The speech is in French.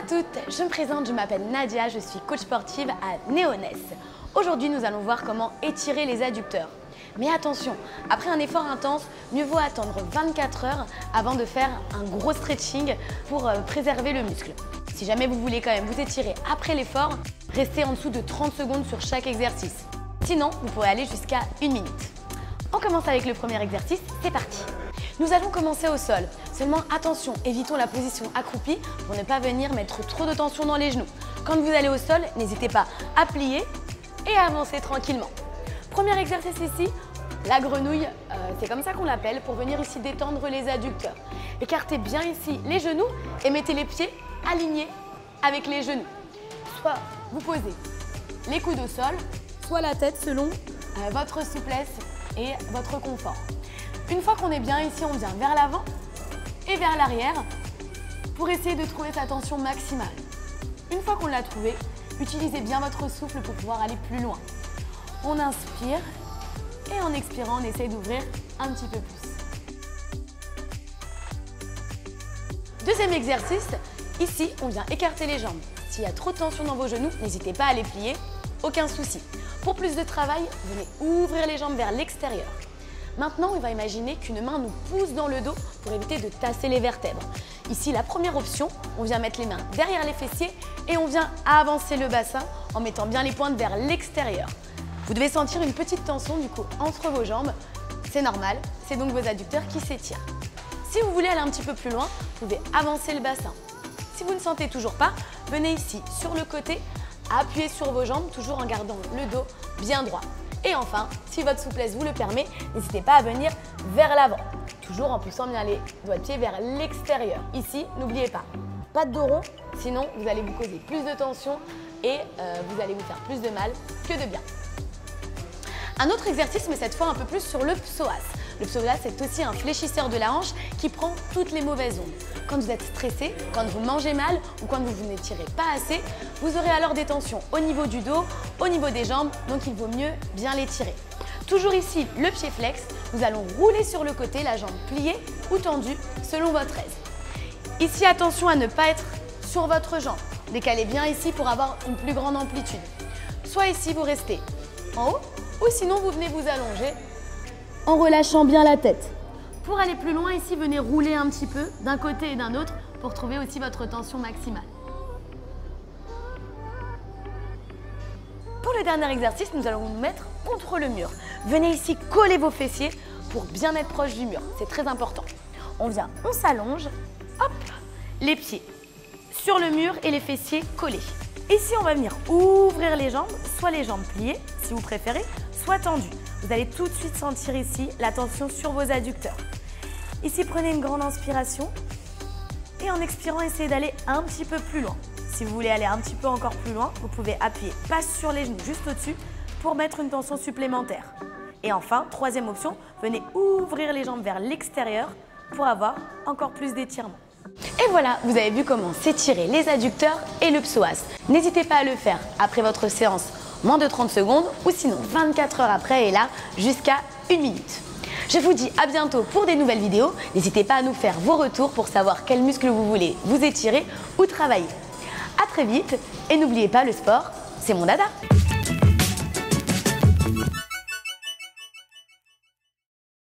à toutes, je me présente, je m'appelle Nadia, je suis coach sportive à Néoness. Aujourd'hui, nous allons voir comment étirer les adducteurs. Mais attention, après un effort intense, mieux vaut attendre 24 heures avant de faire un gros stretching pour préserver le muscle. Si jamais vous voulez quand même vous étirer après l'effort, restez en dessous de 30 secondes sur chaque exercice. Sinon, vous pourrez aller jusqu'à 1 minute. On commence avec le premier exercice, c'est parti. Nous allons commencer au sol. Seulement attention, évitons la position accroupie pour ne pas venir mettre trop de tension dans les genoux. Quand vous allez au sol, n'hésitez pas à plier et à avancer tranquillement. Premier exercice ici, la grenouille, c'est comme ça qu'on l'appelle, pour venir ici détendre les adducteurs. Écartez bien ici les genoux et mettez les pieds alignés avec les genoux. Soit vous posez les coudes au sol, soit la tête selon votre souplesse et votre confort. Une fois qu'on est bien ici, on vient vers l'avant et vers l'arrière pour essayer de trouver sa tension maximale. Une fois qu'on l'a trouvé, utilisez bien votre souffle pour pouvoir aller plus loin. On inspire et en expirant, on essaye d'ouvrir un petit peu plus. Deuxième exercice, ici, on vient écarter les jambes. S'il y a trop de tension dans vos genoux, n'hésitez pas à les plier, aucun souci. Pour plus de travail, venez ouvrir les jambes vers l'extérieur. Maintenant, on va imaginer qu'une main nous pousse dans le dos pour éviter de tasser les vertèbres. Ici, la première option, on vient mettre les mains derrière les fessiers et on vient avancer le bassin en mettant bien les pointes vers l'extérieur. Vous devez sentir une petite tension du coup entre vos jambes. C'est normal, c'est donc vos adducteurs qui s'étirent. Si vous voulez aller un petit peu plus loin, vous pouvez avancer le bassin. Si vous ne sentez toujours pas, venez ici sur le côté, appuyez sur vos jambes, toujours en gardant le dos bien droit. Et enfin, si votre souplesse vous le permet, n'hésitez pas à venir vers l'avant, toujours en poussant bien les doigts de pied vers l'extérieur. Ici, n'oubliez pas de dos rond, sinon vous allez vous causer plus de tension et vous allez vous faire plus de mal que de bien. Un autre exercice, mais cette fois un peu plus sur le psoas. Le psoas, c'est aussi un fléchisseur de la hanche qui prend toutes les mauvaises ondes. Quand vous êtes stressé, quand vous mangez mal ou quand vous n'étirez pas assez, vous aurez alors des tensions au niveau du dos, au niveau des jambes, donc il vaut mieux bien les tirer. Toujours ici, le pied flex, nous allons rouler sur le côté, la jambe pliée ou tendue selon votre aise. Ici, attention à ne pas être sur votre jambe. Décalez bien ici pour avoir une plus grande amplitude. Soit ici, vous restez en haut, ou sinon vous venez vous allonger en relâchant bien la tête. Pour aller plus loin ici, venez rouler un petit peu d'un côté et d'un autre pour trouver aussi votre tension maximale. Pour le dernier exercice, nous allons nous mettre contre le mur. Venez ici coller vos fessiers pour bien être proche du mur, c'est très important. On vient, on s'allonge, hop, les pieds sur le mur et les fessiers collés. Ici, on va venir ouvrir les jambes, soit les jambes pliées, si vous préférez, soit tendues. Vous allez tout de suite sentir ici la tension sur vos adducteurs. Ici, prenez une grande inspiration et en expirant, essayez d'aller un petit peu plus loin. Si vous voulez aller un petit peu encore plus loin, vous pouvez appuyer pas sur les genoux, juste au-dessus pour mettre une tension supplémentaire. Et enfin, troisième option, venez ouvrir les jambes vers l'extérieur pour avoir encore plus d'étirement. Et voilà, vous avez vu comment s'étirer les adducteurs et le psoas. N'hésitez pas à le faire après votre séance, moins de 30 secondes ou sinon 24 heures après et là jusqu'à 1 minute. Je vous dis à bientôt pour des nouvelles vidéos. N'hésitez pas à nous faire vos retours pour savoir quels muscles vous voulez vous étirer ou travailler. À très vite et n'oubliez pas, le sport, c'est mon dada.